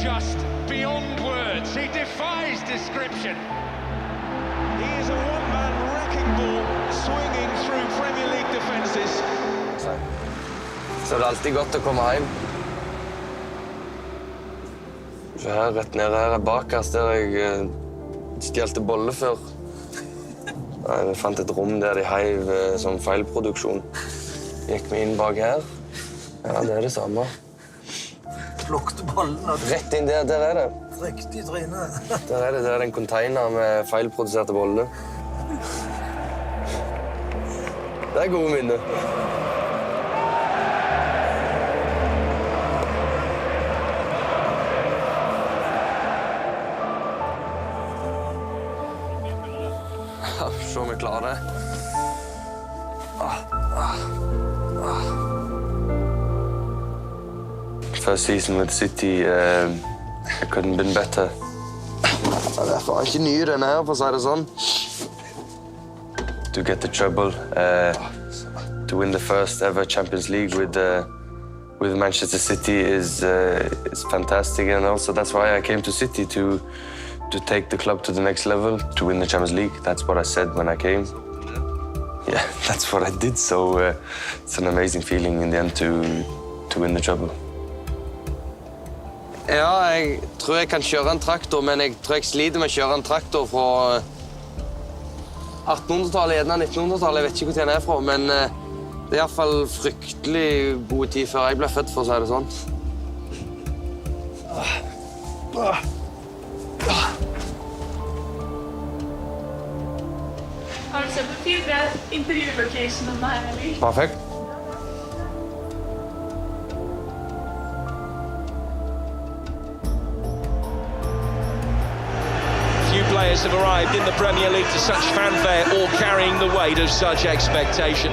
just beyond words. He defies description. He is a one-man wrecking ball swinging through Premier League defences. Så det er alltid godt å komme hjem. Så her, rett nede her er bakerst der jeg stjelte bolle før. Jeg fant et rom der de heiv som feilproduksjon. Gikk vi inn bak her. Ja, det er det samme. Plukte bollen. Rett inn der er det. Riktig trynet. Der er en container med feilproduserte boller. Det er gode minner. Se om jeg klarer det. First season with City, I couldn't been better. Derfor er ikke ny den her, for å si det sånn. To get the treble, to win the first ever Champions League with Manchester City is fantastic, and also that's why I came to City to take the club to the next level, to win the Champions League. That's what I said when I came. Yeah, that's what I did. So it's an amazing feeling in the end to win the treble. Ja, jeg tror jeg kan kjøre en traktor, men jeg tror jeg sliter med å kjøre en traktor fra 1800-tallet, gjerne 1900-tallet. Jeg vet ikke hvor den er fra, men det er i hvert fall fryktelig god tid før jeg ble født, for å si det sånn. Har du sett på tidligere intervjulocation om deg, Erling? Perfekt. Few players have arrived in the Premier League to such fanfare, all carrying the weight of such expectation.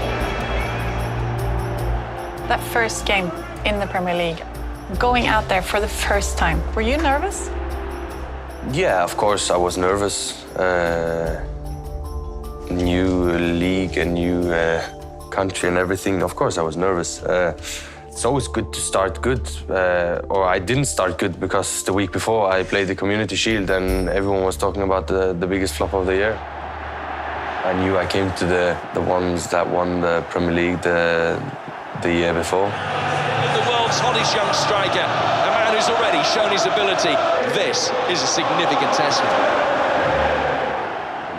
That first game in the Premier League, going out there for the first time, were you nervous? Yeah, of course I was nervous. New league, a new country and everything. Of course I was nervous. It's always good to start good, or I didn't start good because the week before I played the Community Shield and everyone was talking about the biggest flop of the year. I knew I came to the ones that won the Premier League the year before. The world's hottest young striker, a man who's already shown his ability. This is a significant testament.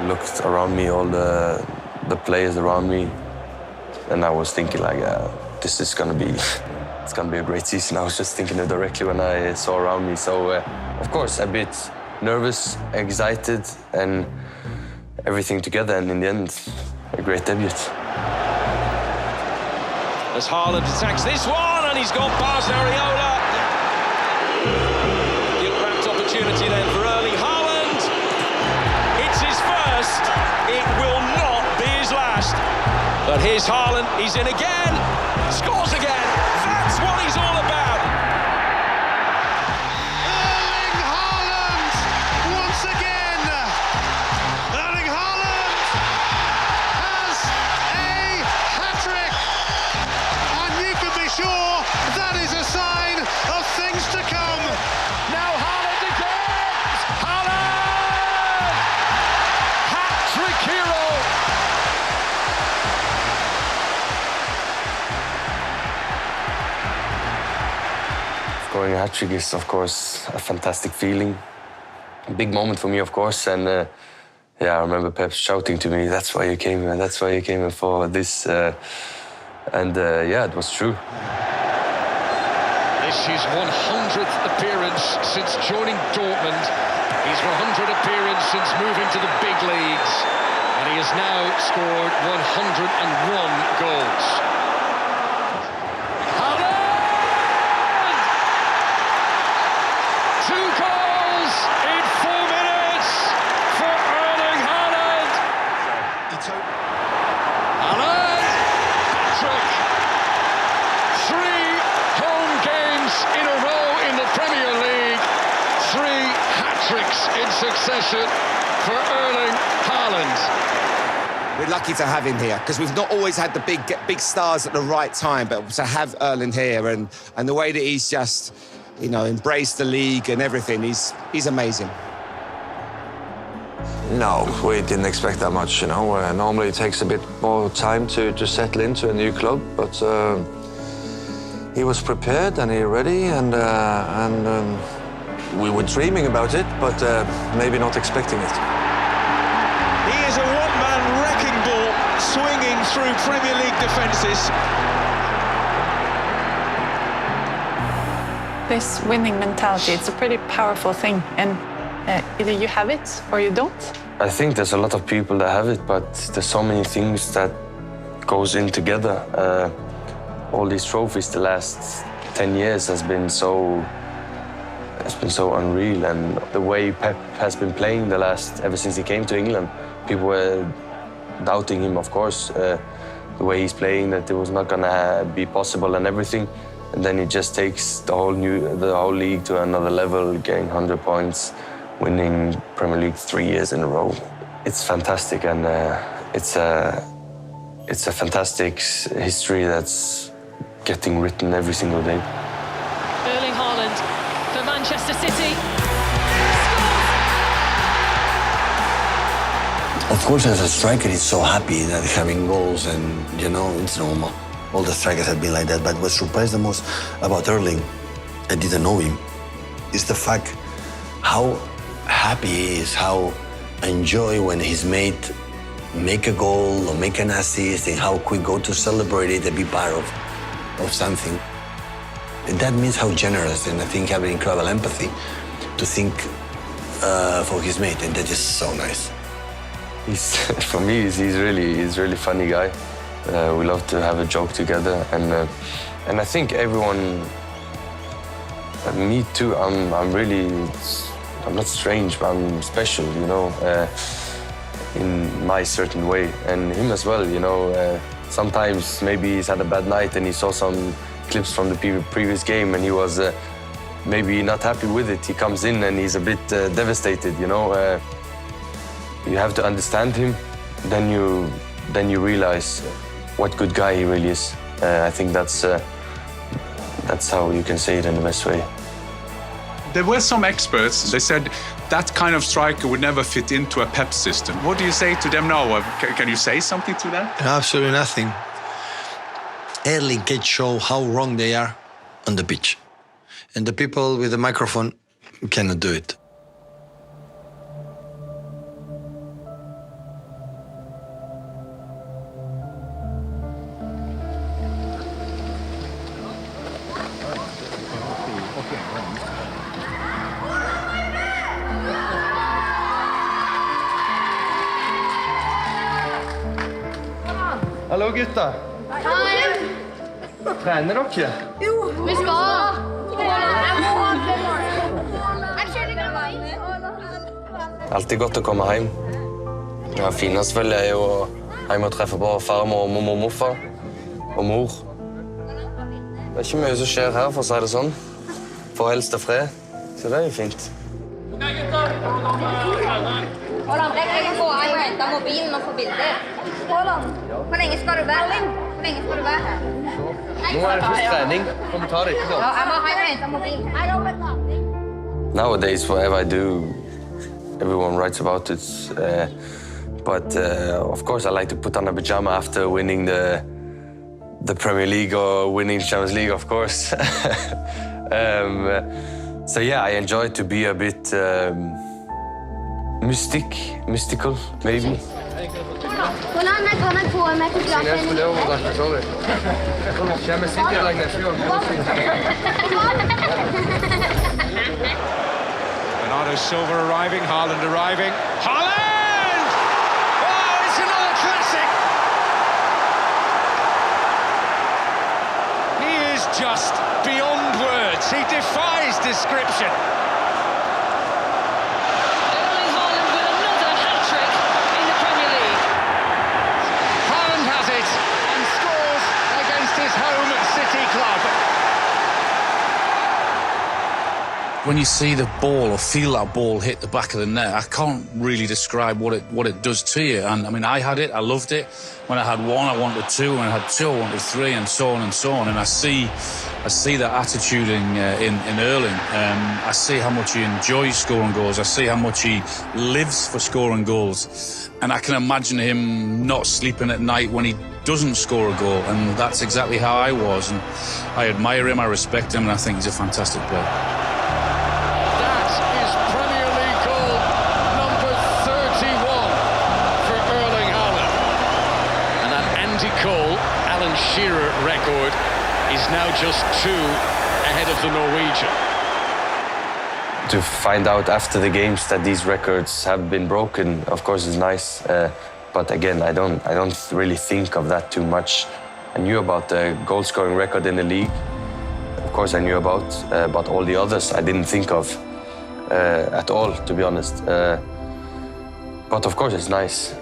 Looked around me, all the players around me, and I was thinking like, this is gonna be a great season. I was just thinking it directly when I saw around me. So, of course, a bit nervous, excited, and everything together. And in the end, a great debut. As Haaland attacks this one, and he's gone past Areola. The unwrapped opportunity then for Erling Haaland. It's his first. It will not be his last. But here's Haaland. He's in again. Scores again. That's what he's all about. Erling Haaland once again. Erling Haaland has a hat-trick. And you can be sure that is a sign of things to come. Now Haaland again. Haaland! Hat-trick hero. Scoring a hat-trick is, of course, a fantastic feeling. A big moment for me, of course, and yeah, I remember Pep shouting to me, "That's why you came here, that's why you came here for this," and yeah, it was true. This is his 100th appearance since joining Dortmund. His 100th appearance since moving to the big leagues. And he has now scored 101 goals. Haaland! 2 goals in 4 minutes for Erling Haaland. Haaland! Hat-trick! 3 home games in a row in the Premier League. 3 hat-tricks in succession for Erling Haaland. We're lucky to have him here because we've not always had the big stars at the right time, but to have Erling here and the way that he's just you know, embraced the league and everything. He's amazing. No, we didn't expect that much, you know. Normally it takes a bit more time to settle into a new club, but he was prepared and he ready, and we were dreaming about it, but maybe not expecting it. He is a one-man wrecking ball swinging through Premier League defences. This winning mentality, it's a pretty powerful thing, and either you have it or you don't. I think there's a lot of people that have it, but there's so many things that goes in together. All these trophies the last 10 years has been so unreal, and the way Pep has been playing ever since he came to England, people were doubting him, of course, the way he's playing, that it was not gonna be possible and everything. And then he just takes the whole league to another level, getting 100 points, winning Premier League 3 years in a row. It's fantastic, and it's a fantastic history that's getting written every single day. Erling Haaland for Manchester City. Of course, as a striker, he's so happy that having goals, and you know, it's normal. All the strikers have been like that. But what surprised the most about Erling, I didn't know him, is the fact how happy he is, how enjoy when his mate make a goal or make an assist, and how quick go to celebrate it and be part of something. And that means how generous, and I think having incredible empathy to think for his mate, and that is so nice. For me, he's really funny guy. We love to have a joke together, and I think everyone, me too. I'm not strange, but I'm special, you know, in my certain way, and him as well, you know. Sometimes maybe he's had a bad night and he saw some clips from the previous game and he was maybe not happy with it. He comes in and he's a bit devastated, you know. You have to understand him, then you realize what good guy he really is. I think that's how you can say it in the best way. There were some experts, they said that kind of striker would never fit into a Pep system. What do you say to them now? Can you say something to that? Absolutely nothing. Erling can show how wrong they are on the pitch. And the people with the microphone cannot do it. Hallo gutta. Hei. Trener dere? Jo, vi skal. Jeg må ha det målet. Jeg kjører ikke vei. Alltid godt å komme hjem. Det fineste selvfølgelig er jo hjem og treffe på farmor og mormor og morfar og mor. Det er ikke mye som skjer her, for å si det sånn. For helst og fred, så det er jo fint. Haaland, jeg kan gå hjem og hente mobilen og få bilder. Haaland, hvor lenge skal du være? Hvor lenge skal du være her? Nå er det først trening. Kom og ta det etterpå. Ja, jeg må hjem og hente mobilen. Nowadays, whatever I do, everyone writes about it. But of course, I like to put on a pajama after winning the Premier League or winning the Champions League, of course. So yeah, I enjoy to be a bit mystical, maybe. Hvordan kan jeg få meg fotografen? Bernardo Silva arriving, Haaland arriving. Haaland! Oh, it's another classic! He is just beyond words. He defies description. Erling Haaland with another hat-trick in the Premier League. Haaland has it and scores against his home City club. when you see the ball or feel that ball hit the back of the net, I can't really describe what it does to you. And I mean, I had it, I loved it. When I had one, I wanted two. When I had two, I wanted three, and so on and so on. And I see that attitude in Erling. I see how much he enjoys scoring goals. I see how much he lives for scoring goals. And I can imagine him not sleeping at night when he doesn't score a goal. And that's exactly how I was. And I admire him, I respect him, and I think he's a fantastic player. That is Premier League goal number 31 for Erling Haaland. And that Andy Cole, Alan Shearer record is now just 2 ahead of the Norwegian. To find out after the games that these records have been broken, of course, is nice. But again, I don't really think of that too much. I knew about the goal-scoring record in the league. Of course, I knew about, but all the others I didn't think of at all, to be honest. But of course, it's nice.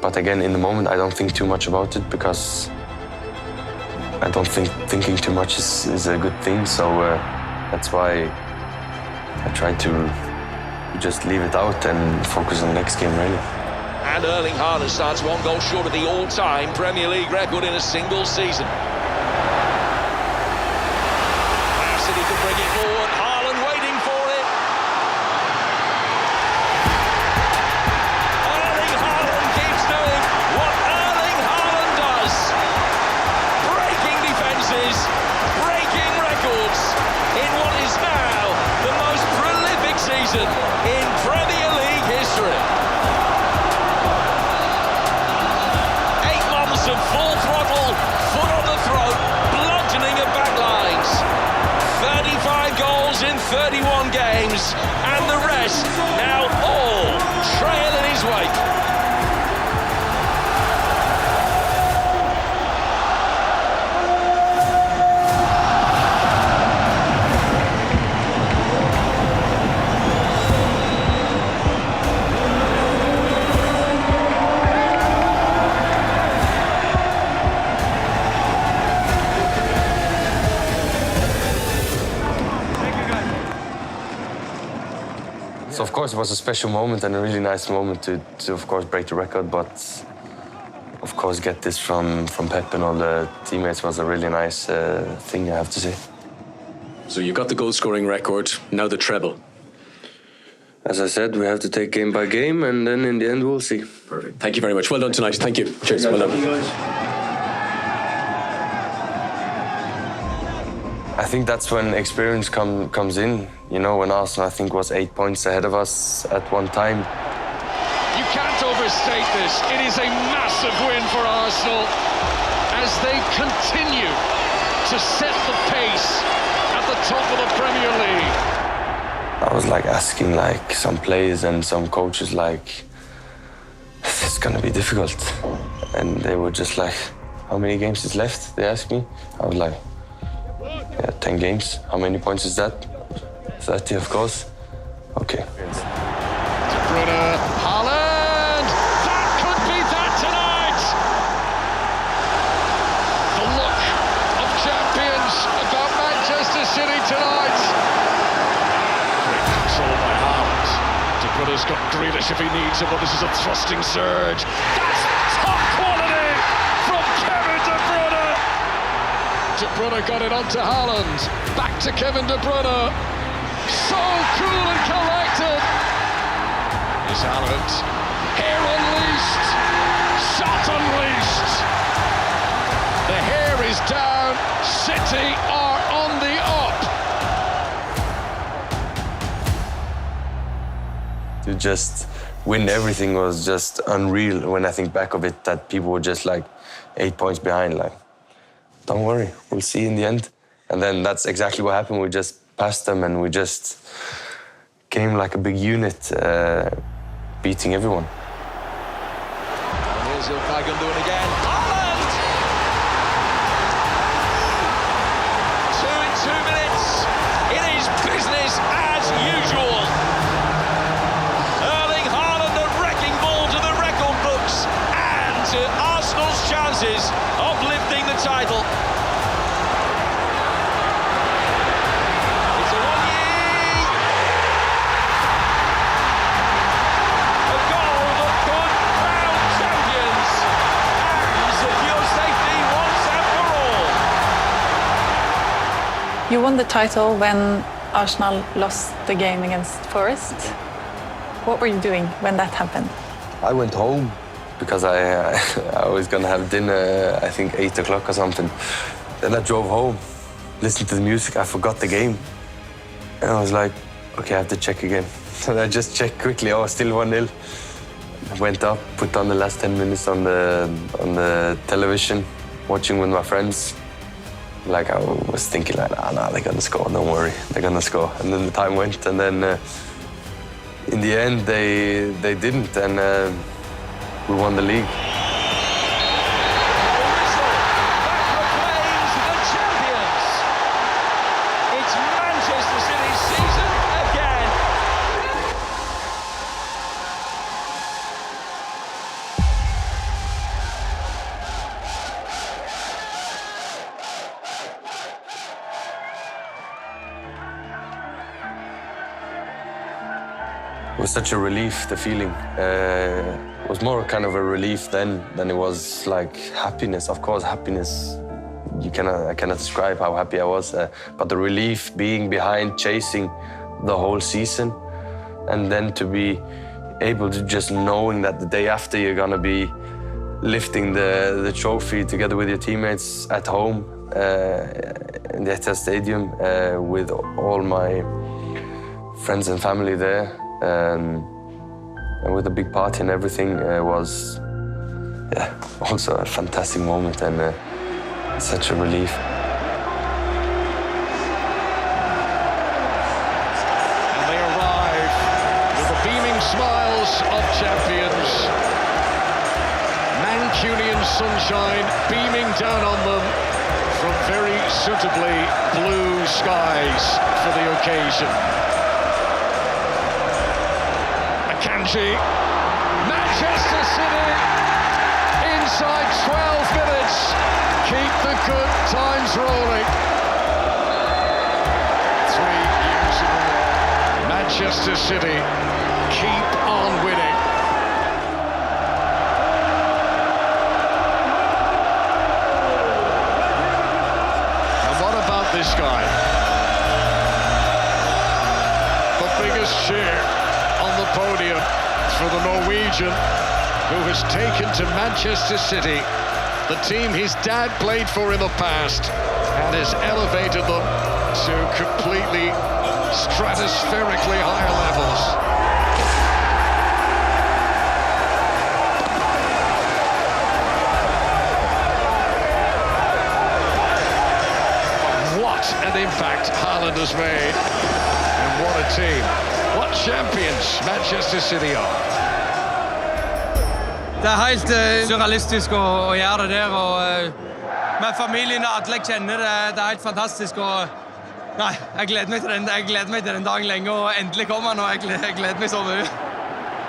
But again, in the moment, I don't think too much about it because I don't think thinking too much is a good thing. So that's why I try to just leave it out and focus on the next game, really. And Erling Haaland starts 1 goal short of the all-time Premier League record in a single season. City can bring it forward. Haaland waiting for it. Erling Haaland keeps doing what Erling Haaland does. Breaking defences, breaking records in what is now the most prolific season in Premier League history. Of full throttle, foot on the throat, bludgeoning of backlines. 35 goals in 31 games, and the rest now all trail in his wake. So of course it was a special moment and a really nice moment to of course break the record, but of course get this from Pep and all the teammates was a really nice thing, I have to say. So you got the goal scoring record, now the treble. As I said, we have to take game by game and then in the end we'll see. Perfect. Thank you very much. Well done tonight. Thank you. Cheers. Well done. I think that's when experience comes in. You know, when Arsenal, I think, was 8 points ahead of us at one time. You can't overstate this. It is a massive win for Arsenal as they continue to set the pace at the top of the Premier League. I was like asking like some players and some coaches like, it's gonna be difficult. And they were just like, how many games is left? They asked me. I was like, yeah, 10 games. How many points is that? 30, of course. Okay. De Bruyne, Haaland! That could be that tonight! The look of champions about Manchester City tonight. Great control by Haaland. De Bruyne's got Grealish if he needs him, but this is a thrusting surge. That's top quality from Kevin De Bruyne! De Bruyne got it onto Haaland. Back to Kevin De Bruyne. So cool and collected. Is Haaland. Hair unleashed. Shot unleashed. The hair is down. City are on the up. To just win everything was just unreal. When I think back of it, that people were just like 8 points behind. Like, don't worry, we'll see in the end. And then that's exactly what happened. We just passed them and we just came like a big unit, beating everyone. And here's Ilkay doing again. Haaland! 2 in 2 minutes. It is business as usual. Erling Haaland, a wrecking ball to the record books and to Arsenal's chances of lifting the title. won the title when Arsenal lost the game against Forest. What were you doing when that happened? I went home because I was gonna have dinner, I think 8 o'clock or something. Then I drove home, listened to the music, I forgot the game. And I was like, okay, I have to check again. So I just checked quickly, oh, still 1-0. I went up, put on the last 10 minutes on the television, watching with my friends. Like I was thinking like, nah, they're gonna score, don't worry, they're gonna score. And then the time went, and then in the end, they didn't, and we won the league. It's Manchester City's season again. It was such a relief, the feeling. It was more kind of a relief then than it was like happiness. Of course, happiness, I cannot describe how happy I was, but the relief being behind, chasing the whole season, and then to be able to just knowing that the day after you're gonna be lifting the trophy together with your teammates at home in the Etihad Stadium with all my friends and family there. And with a big party and everything, was also a fantastic moment and such a relief. And they arrive with the beaming smiles of champions. Mancunian sunshine beaming down on them from very suitably blue skies for the occasion. Manchester City, inside 12 minutes, keep the good times rolling. 3 years in a row, Manchester City keep on winning. And what about this guy? The biggest cheer on the podium for the Norwegian, who has taken to Manchester City, the team his dad played for in the past, and has elevated them to completely stratospherically higher levels. What an impact Haaland has made, and what a team. What champions Manchester City are. Det helt surrealistisk å gjøre det der, og med familien og alle jeg kjenner, det helt fantastisk. Og nei, jeg gleder meg til den dagen lenge, og endelig kommer han, og jeg gleder meg så mye.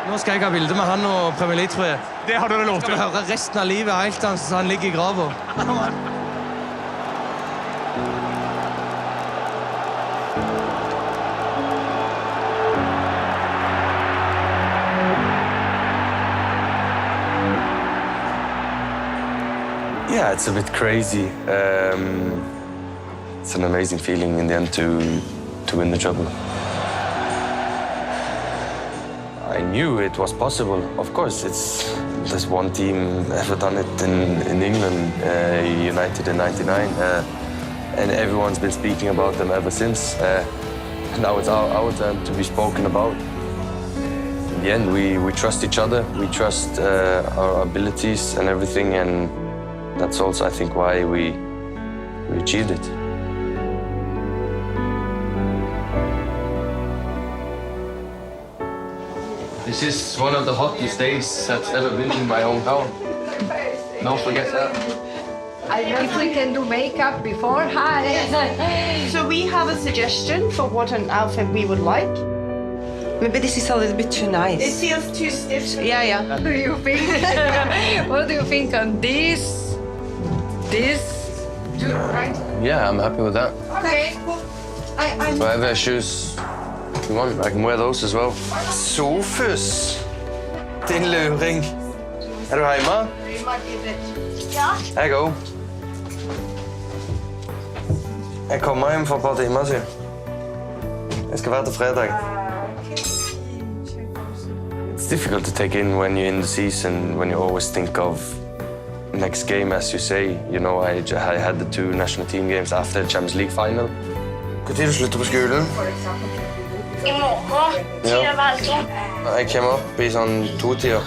Nå skal jeg ha bilde med han og Premier League, tror jeg. Det har du lov til. Jeg skal høre resten av livet helt så han ligger i graven. Yeah, it's a bit crazy. It's an amazing feeling in the end to win the treble. I knew it was possible. Of course, there's one team ever done it in England, United in '99, and everyone's been speaking about them ever since. Now it's our turn to be spoken about. In the end, we trust each other. We trust our abilities and everything, and that's also, I think, why we achieved it. This is one of the hottest days that's ever been in my hometown. Don't forget that. I know if we can do makeup before. Hi. So we have a suggestion for what an outfit we would like. Maybe this is a little bit too nice. It feels too stiff. Yeah. What do you think? What do you think on this? This? Right? Yeah, I'm happy with that. Okay, cool. Whatever shoes you want, I can wear those as well. Sofus! Din luring. Er du hjemme? Ja. Her you go. Jeg kommer hjem for et par timer siden. Jeg skal være til fredag. It's difficult to take in when you're in the season, when you always think of next game, as you say. You know, I had the 2 national team games after the Champions League final. Hvor tid du slutter på skolen? I morgen. Ja. Tida Jeg kommer opp i sånn 2-tida.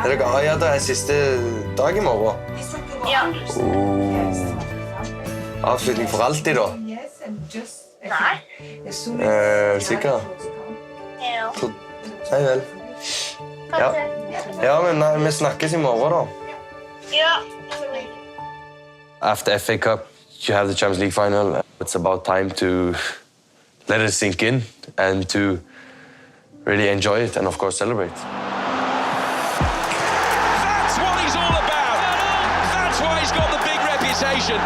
Er det gøy at det er siste dag i morgen? Ja. Avslutning for alltid, da? Nei. Sikker? Ja. Nei vel. Ja. Ja, men vi snakkes i morgen, da. Ja. After FA Cup, you have the Champions League final. It's about time to let it sink in and to really enjoy it and, of course, celebrate. That's what he's all about. That's why he's got the big reputation.